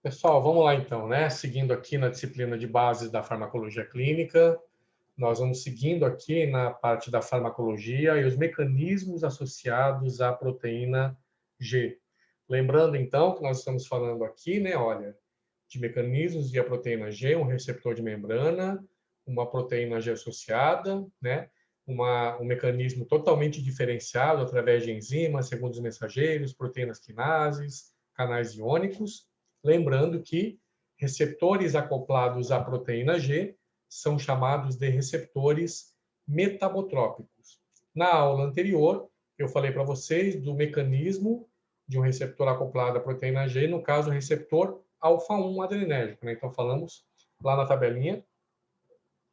Pessoal, vamos lá então, né? Seguindo aqui na disciplina de bases da farmacologia clínica, nós vamos seguindo aqui na parte da farmacologia e os mecanismos associados à proteína G. Lembrando então que nós estamos falando aqui, né, olha, de mecanismos via proteína G, um receptor de membrana, uma proteína G associada, né? Um mecanismo totalmente diferenciado através de enzimas, segundos mensageiros, proteínas quinases, canais iônicos. Lembrando que receptores acoplados à proteína G são chamados de receptores metabotrópicos. Na aula anterior, eu falei para vocês do mecanismo de um receptor acoplado à proteína G, no caso, o receptor alfa-1 adrenérgico, né? Então, falamos lá na tabelinha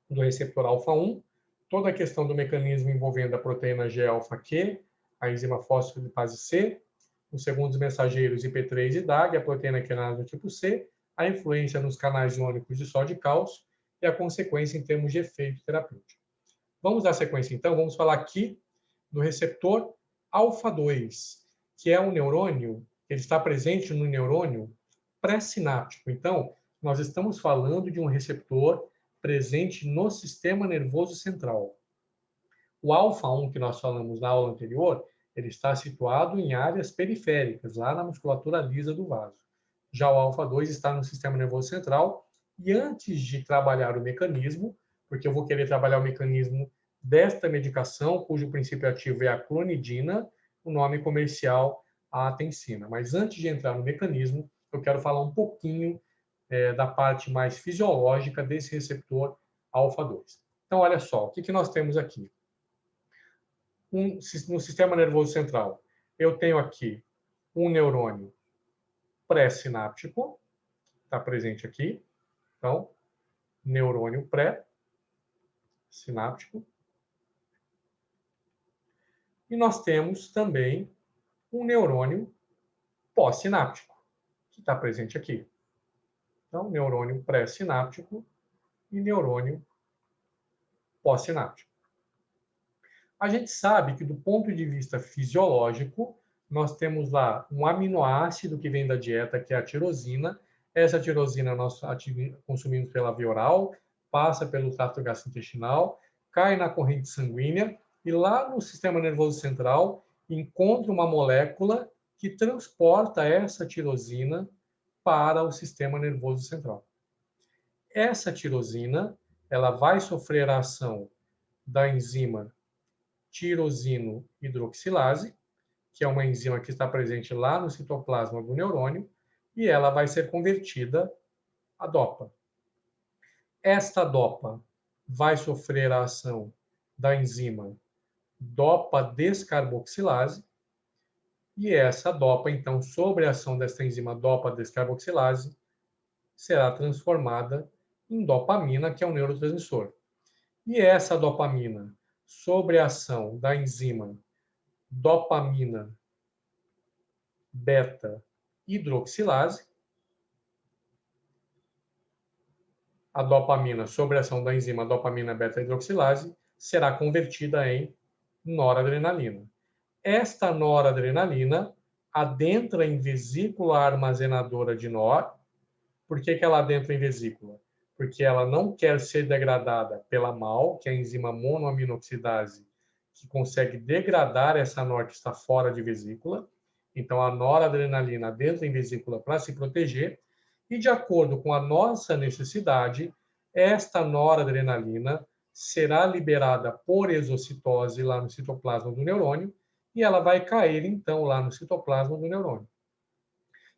do receptor alfa-1, toda a questão do mecanismo envolvendo a proteína G-alfa-Q, a enzima fosfolipase C, os segundos mensageiros IP3 e DAG, a proteína quinase do tipo C, a influência nos canais iônicos de sódio e cálcio e a consequência em termos de efeito terapêutico. Vamos dar sequência, então, vamos falar aqui do receptor alfa-2, que é um neurônio, ele está presente no neurônio pré-sináptico. Então, nós estamos falando de um receptor presente no sistema nervoso central. O alfa-1 que nós falamos na aula anterior, ele está situado em áreas periféricas, lá na musculatura lisa do vaso. Já o alfa-2 está no sistema nervoso central e antes de trabalhar o mecanismo, porque eu vou querer trabalhar o mecanismo desta medicação, cujo princípio ativo é a clonidina, o nome comercial a atensina. Mas antes de entrar no mecanismo, eu quero falar um pouquinho da parte mais fisiológica desse receptor alfa-2. Então, olha só, o que nós temos aqui? No sistema nervoso central, eu tenho aqui um neurônio pré-sináptico, está presente aqui. Então, neurônio pré-sináptico. E nós temos também um neurônio pós-sináptico, que está presente aqui. Então, neurônio pré-sináptico e neurônio pós-sináptico. A gente sabe que, do ponto de vista fisiológico, nós temos lá um aminoácido que vem da dieta, que é a tirosina. Essa tirosina nós consumimos pela via oral, passa pelo trato gastrointestinal, cai na corrente sanguínea e lá no sistema nervoso central encontra uma molécula que transporta essa tirosina para o sistema nervoso central. Essa tirosina, ela vai sofrer a ação da enzima tirosino hidroxilase, que é uma enzima que está presente lá no citoplasma do neurônio, e ela vai ser convertida a DOPA. Esta DOPA vai sofrer a ação da enzima DOPA descarboxilase, e essa DOPA, então, sob a ação desta enzima DOPA descarboxilase, será transformada em dopamina, que é um neurotransmissor. E essa dopamina, sob a ação da enzima dopamina beta hidroxilase, a dopamina, sob a ação da enzima dopamina beta hidroxilase, será convertida em noradrenalina. Esta noradrenalina adentra em vesícula armazenadora de NOR. Por que ela adentra em vesícula? Porque ela não quer ser degradada pela MAO, que é a enzima monoaminoxidase, que consegue degradar essa NOR que está fora de vesícula. Então, a noradrenalina adentra em vesícula para se proteger. E, de acordo com a nossa necessidade, esta noradrenalina será liberada por exocitose lá no citoplasma do neurônio e ela vai cair, então, lá no citoplasma do neurônio.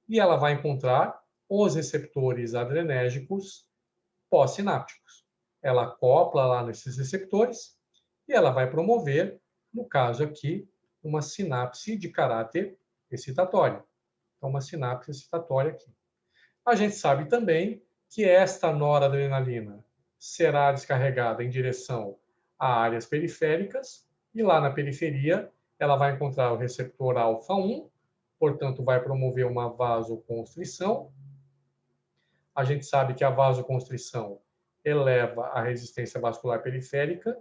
E ela vai encontrar os receptores adrenérgicos pós-sinápticos. Ela acopla lá nesses receptores e ela vai promover, no caso aqui, uma sinapse de caráter excitatório. Então, uma sinapse excitatória aqui. A gente sabe também que esta noradrenalina será descarregada em direção a áreas periféricas e lá na periferia ela vai encontrar o receptor alfa-1, portanto, vai promover uma vasoconstrição. A gente sabe que a vasoconstrição eleva a resistência vascular periférica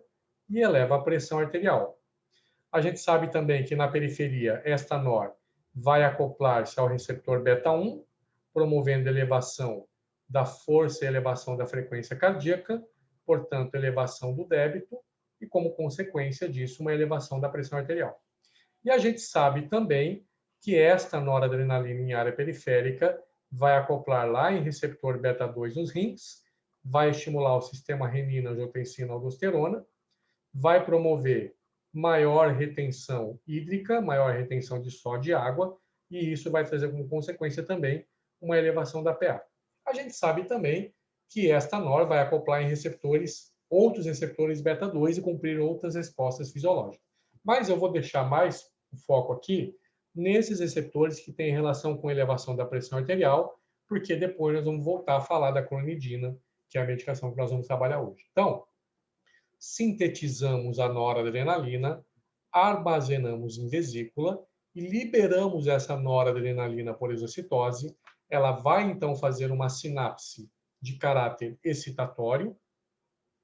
e eleva a pressão arterial. A gente sabe também que na periferia esta NOR vai acoplar-se ao receptor beta-1, promovendo elevação da força e elevação da frequência cardíaca, portanto, elevação do débito e, como consequência disso, uma elevação da pressão arterial. E a gente sabe também que esta noradrenalina em área periférica vai acoplar lá em receptor beta-2 nos rins, vai estimular o sistema renina-angiotensina-aldosterona, vai promover maior retenção hídrica, maior retenção de sódio e água, e isso vai trazer como consequência também uma elevação da PA. A gente sabe também que esta NOR vai acoplar em outros receptores beta-2 e cumprir outras respostas fisiológicas. Mas eu vou deixar mais o foco aqui nesses receptores que têm relação com elevação da pressão arterial, porque depois nós vamos voltar a falar da clonidina, que é a medicação que nós vamos trabalhar hoje. Então, sintetizamos a noradrenalina, armazenamos em vesícula e liberamos essa noradrenalina por exocitose. Ela vai, então, fazer uma sinapse de caráter excitatório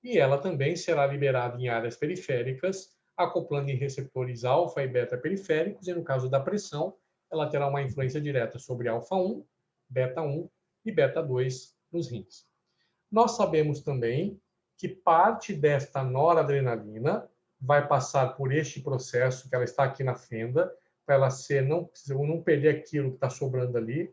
e ela também será liberada em áreas periféricas, acoplando em receptores alfa e beta periféricos, e no caso da pressão, ela terá uma influência direta sobre alfa 1, beta 1 e beta 2 nos rins. Nós sabemos também que parte desta noradrenalina vai passar por este processo, que ela está aqui na fenda, para ela não perder aquilo que está sobrando ali.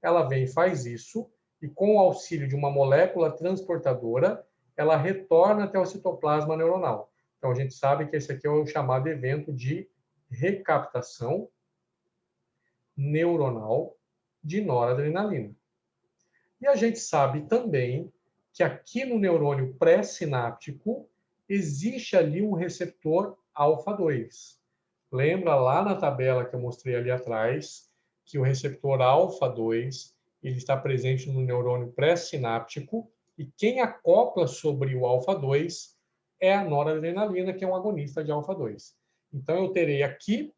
Ela vem e faz isso, e com o auxílio de uma molécula transportadora, ela retorna até o citoplasma neuronal. Então, a gente sabe que esse aqui é o chamado evento de recaptação neuronal de noradrenalina. E a gente sabe também que aqui no neurônio pré-sináptico existe ali um receptor alfa-2. Lembra lá na tabela que eu mostrei ali atrás que o receptor alfa-2 ele está presente no neurônio pré-sináptico e quem acopla sobre o alfa-2 é a noradrenalina, que é um agonista de alfa-2. Então eu terei aqui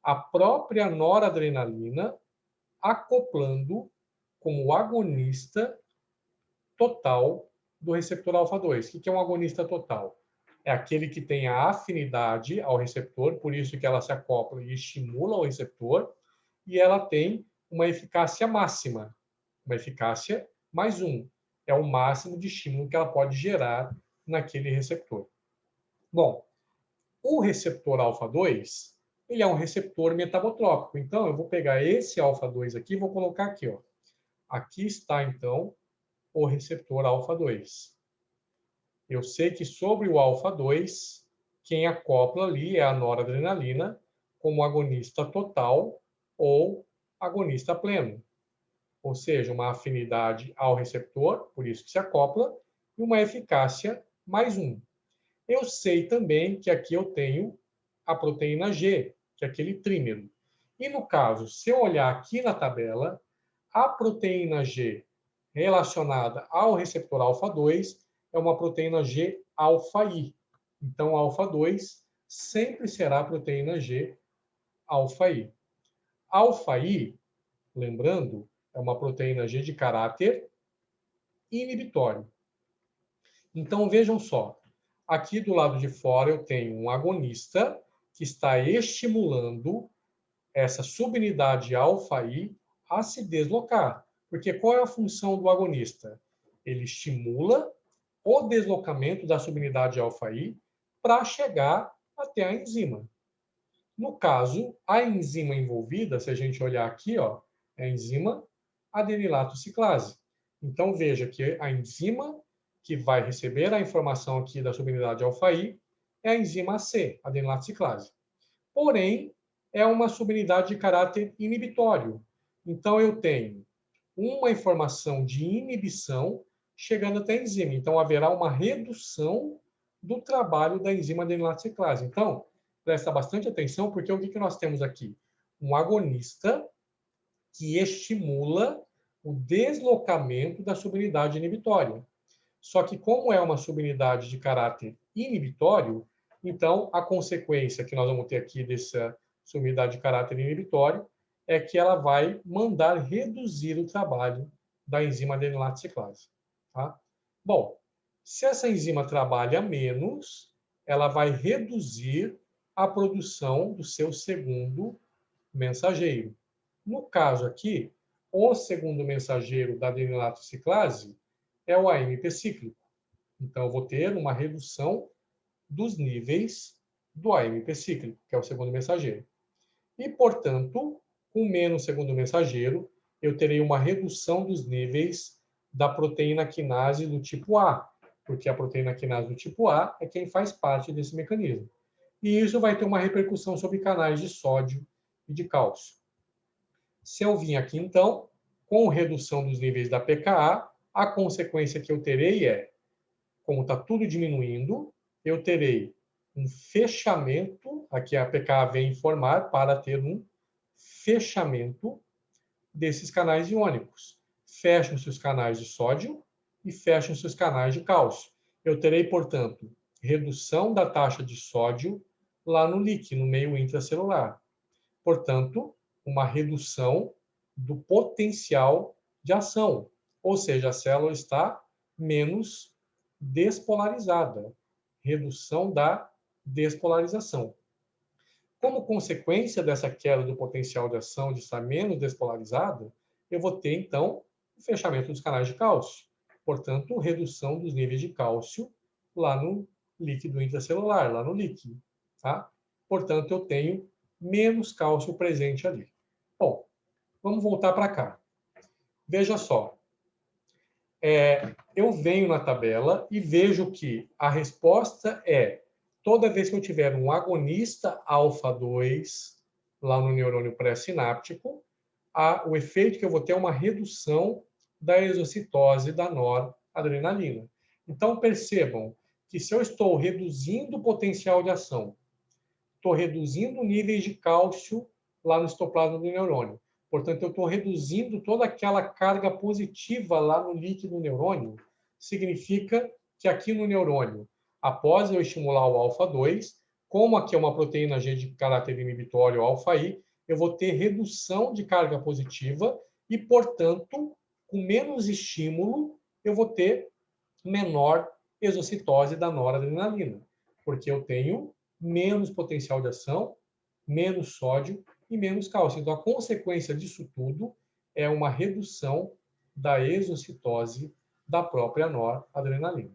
a própria noradrenalina acoplando como agonista total do receptor alfa-2. O que é um agonista total? É aquele que tem a afinidade ao receptor, por isso que ela se acopla e estimula o receptor, e ela tem uma eficácia máxima, uma eficácia mais 1. É o máximo de estímulo que ela pode gerar naquele receptor. Bom, o receptor alfa-2, ele é um receptor metabotrópico. Então, eu vou pegar esse alfa-2 aqui e vou colocar aqui. Ó. Aqui está, então, o receptor alfa-2. Eu sei que sobre o alfa-2, quem acopla ali é a noradrenalina como agonista total ou agonista pleno. Ou seja, uma afinidade ao receptor, por isso que se acopla, e uma eficácia mais 1. Eu sei também que aqui eu tenho a proteína G, que é aquele trímero. E no caso, se eu olhar aqui na tabela, a proteína G relacionada ao receptor alfa-2 é uma proteína G alfa-I. Então, alfa-2 sempre será a proteína G alfa-I. Alfa-I, lembrando, é uma proteína G de caráter inibitório. Então, vejam só. Aqui do lado de fora eu tenho um agonista que está estimulando essa subunidade alfa-I a se deslocar. Porque qual é a função do agonista? Ele estimula o deslocamento da subunidade alfa-I para chegar até a enzima. No caso, a enzima envolvida, se a gente olhar aqui, ó, é a enzima adenilato ciclase. Então, veja que a enzima que vai receber a informação aqui da subunidade alfa-I é a enzima AC, adenilato ciclase. Porém, é uma subunidade de caráter inibitório. Então, eu tenho uma informação de inibição chegando até a enzima. Então, haverá uma redução do trabalho da enzima adenilato ciclase. Então, presta bastante atenção, porque o que nós temos aqui? Um agonista que estimula o deslocamento da subunidade inibitória. Só que, como é uma subunidade de caráter inibitório, então a consequência que nós vamos ter aqui dessa subunidade de caráter inibitório é que ela vai mandar reduzir o trabalho da enzima adenilato ciclase. Tá? Bom, se essa enzima trabalha menos, ela vai reduzir a produção do seu segundo mensageiro. No caso aqui, o segundo mensageiro da adenilato ciclase é o AMP cíclico. Então, eu vou ter uma redução dos níveis do AMP cíclico, que é o segundo mensageiro. E, portanto, com menos segundo mensageiro, eu terei uma redução dos níveis da proteína quinase do tipo A, porque a proteína quinase do tipo A é quem faz parte desse mecanismo. E isso vai ter uma repercussão sobre canais de sódio e de cálcio. Se eu vim aqui, então, com redução dos níveis da pKa, a consequência que eu terei é, como está tudo diminuindo, eu terei um fechamento, aqui a pKa vem informar para ter um fechamento desses canais iônicos. Fecham-se os canais de sódio e fecham-se os canais de cálcio. Eu terei, portanto, redução da taxa de sódio lá no líquido, no meio intracelular. Portanto, uma redução do potencial de ação, ou seja, a célula está menos despolarizada, redução da despolarização. Como consequência dessa queda do potencial de ação de estar menos despolarizada, eu vou ter, então, o fechamento dos canais de cálcio. Portanto, redução dos níveis de cálcio lá no líquido intracelular, lá no líquido. Tá? Portanto, eu tenho menos cálcio presente ali. Bom, vamos voltar para cá. Veja só. Eu venho na tabela e vejo que a resposta é toda vez que eu tiver um agonista alfa-2 lá no neurônio pré-sináptico, o efeito que eu vou ter é uma redução da exocitose da noradrenalina. Então, percebam que se eu estou reduzindo o potencial de ação, estou reduzindo níveis de cálcio lá no citoplasma do neurônio. Portanto, eu estou reduzindo toda aquela carga positiva lá no líquido neurônio. Significa que aqui no neurônio, após eu estimular o alfa-2, como aqui é uma proteína G de caráter inibitório alfa-I, eu vou ter redução de carga positiva e, portanto, com menos estímulo, eu vou ter menor exocitose da noradrenalina, porque eu tenho menos potencial de ação, menos sódio e menos cálcio. Então, a consequência disso tudo é uma redução da exocitose da própria noradrenalina.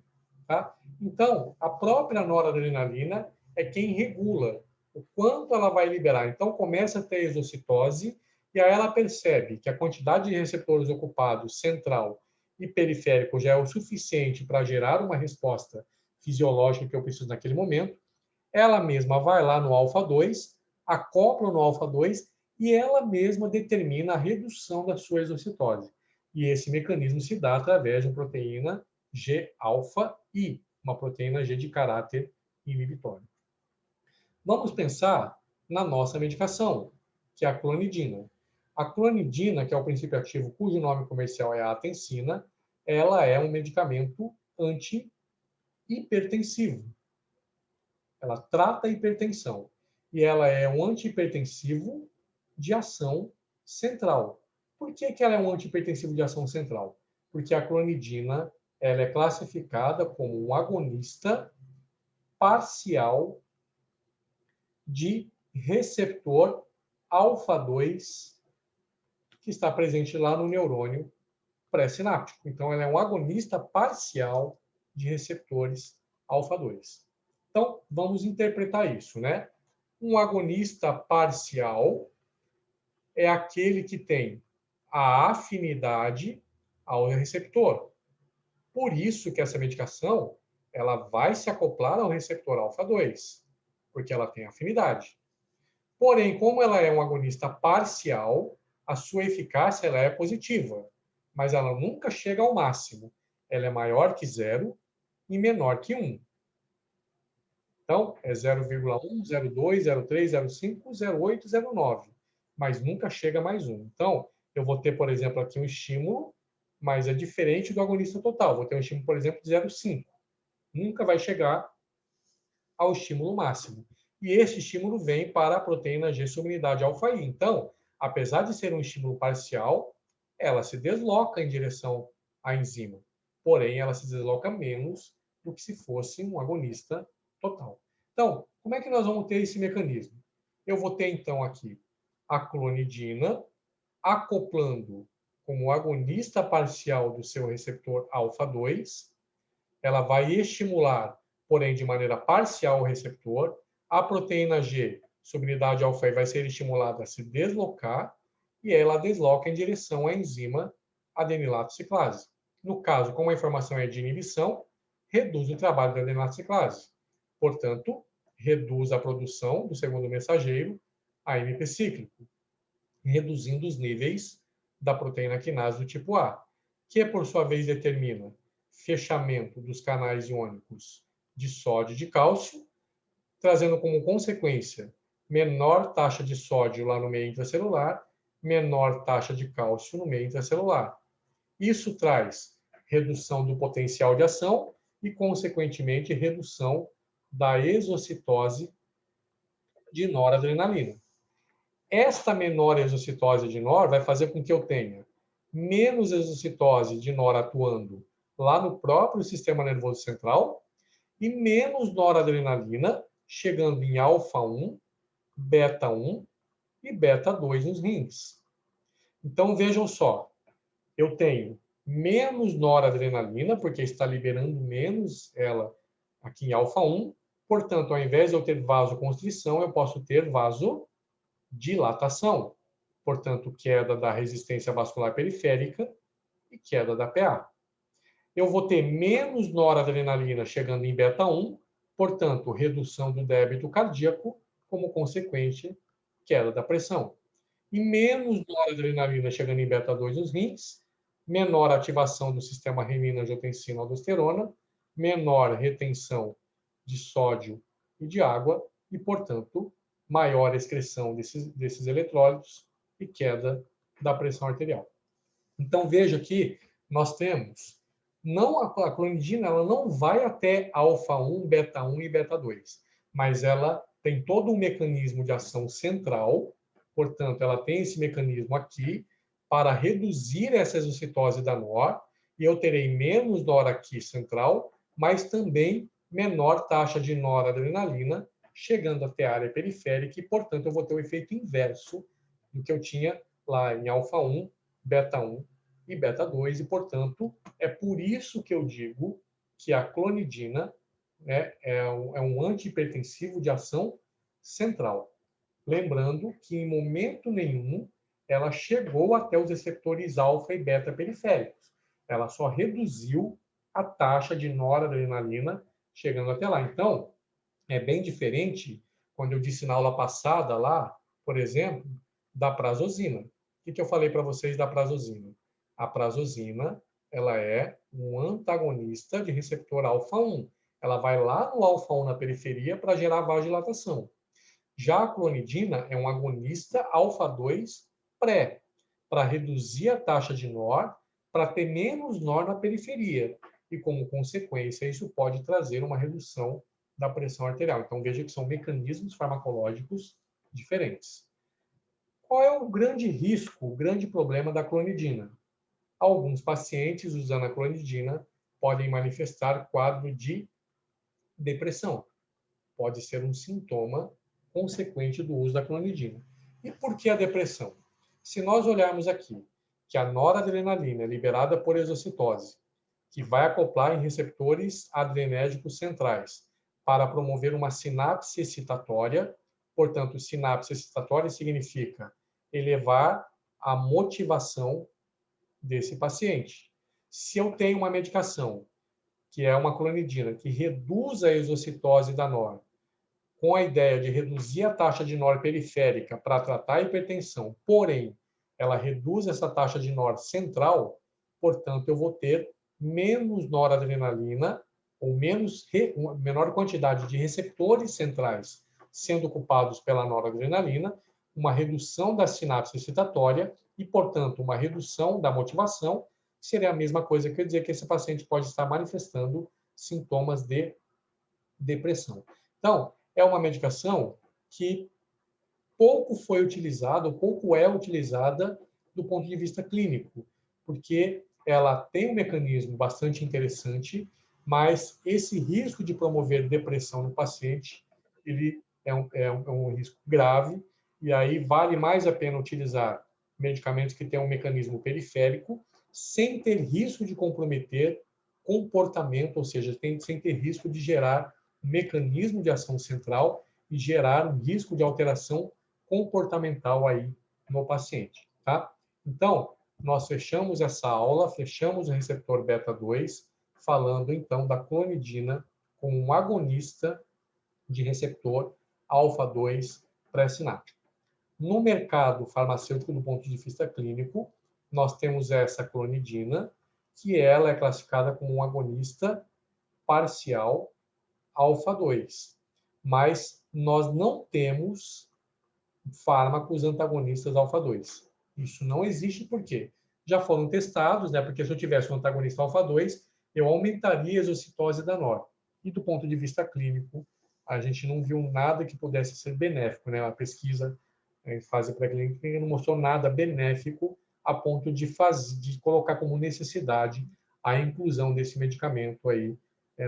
Tá? Então, a própria noradrenalina é quem regula o quanto ela vai liberar. Então, começa a ter exocitose e aí ela percebe que a quantidade de receptores ocupados central e periférico já é o suficiente para gerar uma resposta fisiológica que eu preciso naquele momento. Ela mesma vai lá no alfa-2, acopla no alfa-2 e ela mesma determina a redução da sua exocitose. E esse mecanismo se dá através de uma proteína G-alfa-I, uma proteína G de caráter inibitório. Vamos pensar na nossa medicação, que é a clonidina. A clonidina, que é o princípio ativo cujo nome comercial é a atencina, ela é um medicamento anti-hipertensivo. Ela trata a hipertensão. E ela é um antihipertensivo de ação central. Por que ela é um antihipertensivo de ação central? Porque a clonidina ela é classificada como um agonista parcial de receptor alfa-2 que está presente lá no neurônio pré-sináptico. Então, ela é um agonista parcial de receptores alfa-2. Então, vamos interpretar isso, né? Um agonista parcial é aquele que tem a afinidade ao receptor. Por isso que essa medicação ela vai se acoplar ao receptor alfa-2, porque ela tem afinidade. Porém, como ela é um agonista parcial, a sua eficácia ela é positiva, mas ela nunca chega ao máximo. Ela é maior que 0 e menor que 1. Então, é 0,1, 0,2, 0,3, 0,5, 0,8, 0,9, mas nunca chega a mais 1. Então, eu vou ter, por exemplo, aqui um estímulo, mas é diferente do agonista total. Vou ter um estímulo, por exemplo, de 0,5. Nunca vai chegar ao estímulo máximo. E esse estímulo vem para a proteína G subunidade alfa-I. Então, apesar de ser um estímulo parcial, ela se desloca em direção à enzima. Porém, ela se desloca menos do que se fosse um agonista total. Então, como é que nós vamos ter esse mecanismo? Eu vou ter, então, aqui a clonidina acoplando como agonista parcial do seu receptor alfa-2, ela vai estimular, porém de maneira parcial, o receptor. A proteína G, subunidade alfa-E, vai ser estimulada a se deslocar e ela desloca em direção à enzima adenilato ciclase. No caso, como a informação é de inibição, reduz o trabalho da adenilato ciclase. Portanto, reduz a produção do segundo mensageiro, AMP cíclico, reduzindo os níveis da proteína quinase do tipo A, que, por sua vez, determina fechamento dos canais iônicos de sódio e de cálcio, trazendo como consequência menor taxa de sódio lá no meio intracelular, menor taxa de cálcio no meio intracelular. Isso traz redução do potencial de ação e, consequentemente, redução da exocitose de noradrenalina. Esta menor exocitose de NOR vai fazer com que eu tenha menos exocitose de NOR atuando lá no próprio sistema nervoso central e menos noradrenalina chegando em alfa-1, beta-1 e beta-2 nos rins. Então, vejam só, eu tenho menos noradrenalina, porque está liberando menos ela aqui em alfa-1, portanto, ao invés de eu ter vasoconstrição, eu posso ter vasodilatação, portanto, queda da resistência vascular periférica e queda da PA. Eu vou ter menos noradrenalina chegando em beta-1, portanto, redução do débito cardíaco, como consequente, queda da pressão. E menos noradrenalina chegando em beta-2 nos rins, menor ativação do sistema renina-angiotensina-aldosterona, menor retenção de sódio e de água e, portanto, maior excreção desses eletrólitos e queda da pressão arterial. Então, veja que nós temos, a clonidina ela não vai até alfa-1, beta-1 e beta-2, mas ela tem todo um mecanismo de ação central, portanto, ela tem esse mecanismo aqui para reduzir essa exocitose da NOR, e eu terei menos NOR aqui central, mas também menor taxa de noradrenalina, chegando até a área periférica, e, portanto, eu vou ter o efeito inverso do que eu tinha lá em alfa-1, beta-1 e beta-2, e, portanto, é por isso que eu digo que a clonidina é um antihipertensivo de ação central. Lembrando que, em momento nenhum, ela chegou até os receptores alfa e beta periféricos. Ela só reduziu a taxa de noradrenalina chegando até lá. Então, é bem diferente quando eu disse na aula passada lá, por exemplo, da prazosina. O que eu falei para vocês da prazosina? A prazosina, ela é um antagonista de receptor alfa-1. Ela vai lá no alfa-1 na periferia para gerar vasodilatação. Já a clonidina é um agonista alfa-2 pré, para reduzir a taxa de NOR, para ter menos NOR na periferia. E, como consequência, isso pode trazer uma redução da pressão arterial. Então, veja que são mecanismos farmacológicos diferentes. Qual é o grande risco, o grande problema da clonidina? Alguns pacientes usando a clonidina podem manifestar quadro de depressão. Pode ser um sintoma consequente do uso da clonidina. E por que a depressão? Se nós olharmos aqui que a noradrenalina é liberada por exocitose, que vai acoplar em receptores adrenérgicos centrais para promover uma sinapse excitatória, portanto, sinapse excitatória significa elevar a motivação desse paciente. Se eu tenho uma medicação, que é uma clonidina, que reduz a exocitose da NOR, com a ideia de reduzir a taxa de NOR periférica para tratar a hipertensão, porém, ela reduz essa taxa de NOR central, portanto, eu vou ter menos noradrenalina, ou menor quantidade de receptores centrais sendo ocupados pela noradrenalina, uma redução da sinapse excitatória e, portanto, uma redução da motivação, seria a mesma coisa que eu dizer que esse paciente pode estar manifestando sintomas de depressão. Então, é uma medicação que pouco foi utilizada, pouco é utilizada do ponto de vista clínico, porque ela tem um mecanismo bastante interessante, mas esse risco de promover depressão no paciente, ele é um risco grave, e aí vale mais a pena utilizar medicamentos que têm um mecanismo periférico, sem ter risco de comprometer comportamento, ou seja, sem ter risco de gerar um mecanismo de ação central e gerar um risco de alteração comportamental aí no paciente, tá? Então, nós fechamos essa aula, fechamos o receptor beta-2, falando então da clonidina como um agonista de receptor alfa-2 pré-sináptico. No mercado farmacêutico, do ponto de vista clínico, nós temos essa clonidina, que ela é classificada como um agonista parcial alfa-2. Mas nós não temos fármacos antagonistas alfa-2. Isso não existe por quê? Já foram testados, né? Porque se eu tivesse um antagonista alfa-2, eu aumentaria a exocitose da NOR. E do ponto de vista clínico, a gente não viu nada que pudesse ser benéfico, né? A pesquisa em fase pré-clínica não mostrou nada benéfico a ponto de colocar como necessidade a inclusão desse medicamento aí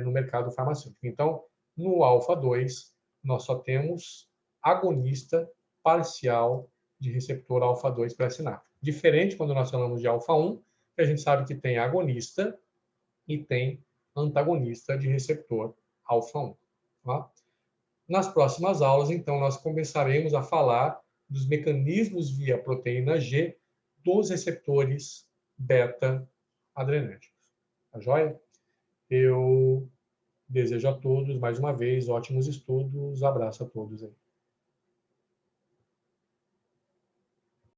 no mercado farmacêutico. Então, no alfa-2, nós só temos agonista parcial de receptor alfa-2 pré-sináptico. Diferente quando nós falamos de alfa-1, que a gente sabe que tem agonista e tem antagonista de receptor alfa-1. Tá? Nas próximas aulas, então, nós começaremos a falar dos mecanismos via proteína G dos receptores beta-adrenérgicos. Tá joia? Eu desejo a todos, mais uma vez, ótimos estudos. Abraço a todos aí.